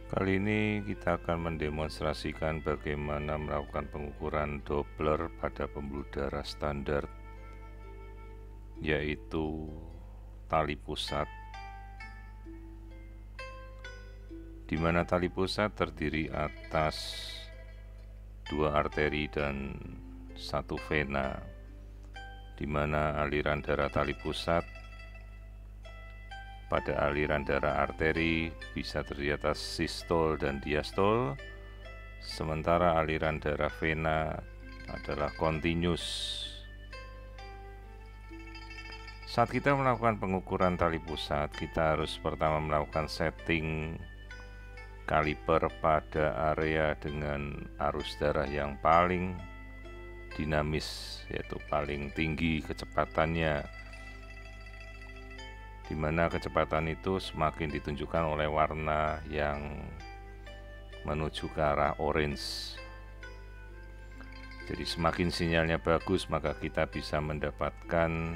Kali ini kita akan mendemonstrasikan bagaimana melakukan pengukuran Doppler pada pembuluh darah standar, yaitu tali pusat, di mana tali pusat terdiri atas 2 arteri dan 1 vena, di mana aliran darah tali pusat pada aliran darah arteri bisa terdiri atas sistol dan diastol, sementara aliran darah vena adalah continuous. Saat kita melakukan pengukuran tali pusat, kita harus pertama melakukan setting kaliper pada area dengan arus darah yang paling dinamis, yaitu paling tinggi kecepatannya, di mana kecepatan itu semakin ditunjukkan oleh warna yang menuju ke arah orange. Jadi semakin sinyalnya bagus, maka kita bisa mendapatkan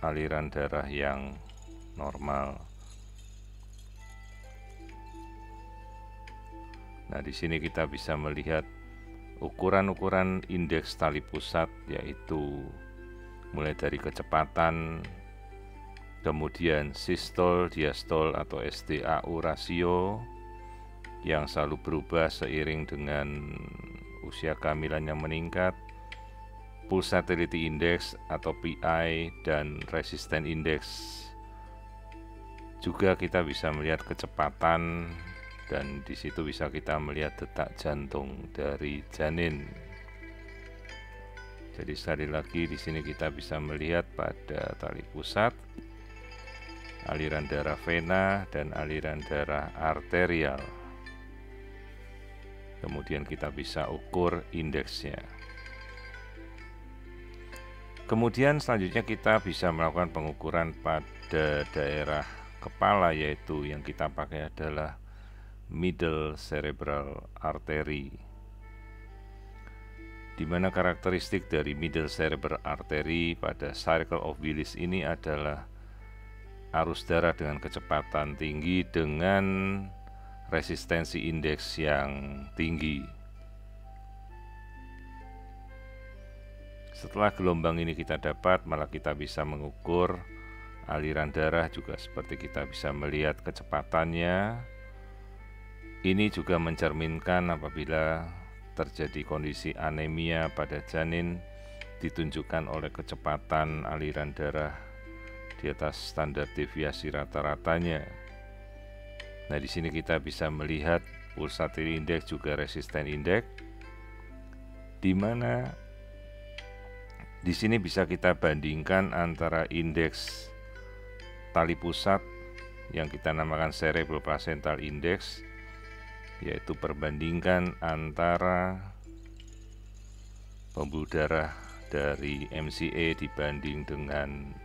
aliran darah yang normal. Nah, di sini kita bisa melihat ukuran-ukuran indeks tali pusat, yaitu mulai dari kecepatan, kemudian sistol, diastol atau SDAU rasio yang selalu berubah seiring dengan usia kehamilan yang meningkat, pulsatility index atau PI, dan resistance index. Juga kita bisa melihat kecepatan, dan di situ bisa kita melihat detak jantung dari janin. Jadi sekali lagi di sini kita bisa melihat pada tali pusat, aliran darah vena dan aliran darah arterial. Kemudian kita bisa ukur indeksnya. Kemudian selanjutnya kita bisa melakukan pengukuran pada daerah kepala, yaitu yang kita pakai adalah middle cerebral artery, di mana karakteristik dari middle cerebral artery pada circle of Willis ini adalah arus darah dengan kecepatan tinggi dengan resistensi indeks yang tinggi. Setelah gelombang ini kita dapat, malah kita bisa mengukur aliran darah, juga seperti kita bisa melihat kecepatannya. Ini juga mencerminkan apabila terjadi kondisi anemia pada janin, ditunjukkan oleh kecepatan aliran darah di atas standar deviasi rata-ratanya. Nah, di sini kita bisa melihat pulsatility index juga resistance index, di mana di sini bisa kita bandingkan antara indeks tali pusat yang kita namakan cerebral placental index, yaitu perbandingan antara pembuluh darah dari MCA dibanding dengan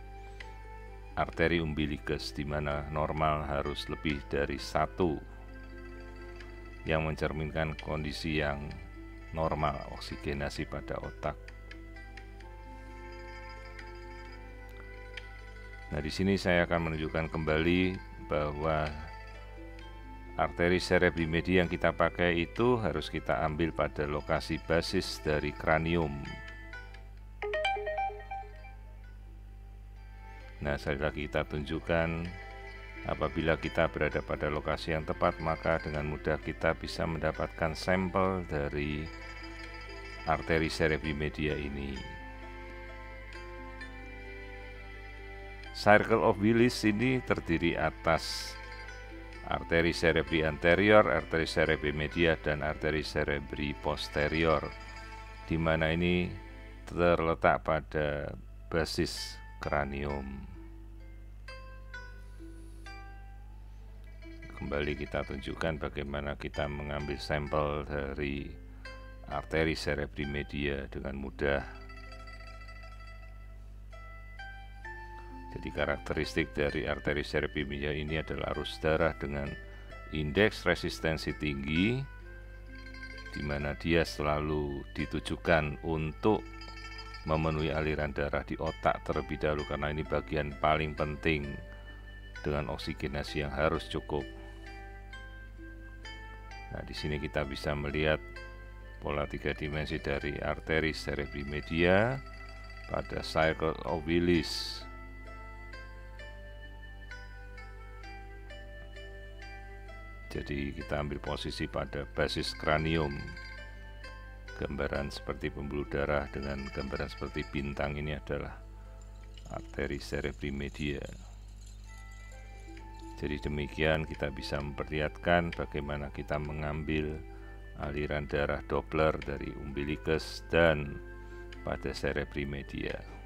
arteri umbilicus, di mana normal harus lebih dari 1, yang mencerminkan kondisi yang normal oksigenasi pada otak. Nah, di sini saya akan menunjukkan kembali bahwa arteri cerebri media yang kita pakai itu harus kita ambil pada lokasi basis dari kranium. Nah, sekali lagi kita tunjukkan, apabila kita berada pada lokasi yang tepat, maka dengan mudah kita bisa mendapatkan sampel dari arteri cerebri media ini. Circle of Willis ini terdiri atas arteri cerebri anterior, arteri cerebri media, dan arteri cerebri posterior, di mana ini terletak pada basis kranium. Kembali kita tunjukkan bagaimana kita mengambil sampel dari arteri cerebri media dengan mudah. Jadi karakteristik dari arteri cerebri media ini adalah arus darah dengan indeks resistensi tinggi, di mana dia selalu ditujukan untuk memenuhi aliran darah di otak terlebih dahulu, karena ini bagian paling penting dengan oksigenasi yang harus cukup. Nah, di sini kita bisa melihat pola 3 dimensi dari arteri cerebri media pada circle of Willis. Jadi kita ambil posisi pada basis kranium. Gambaran seperti pembuluh darah dengan gambaran seperti bintang ini adalah arteri cerebri media. Jadi demikian kita bisa memperlihatkan bagaimana kita mengambil aliran darah Doppler dari umbilicus dan pada cerebri media.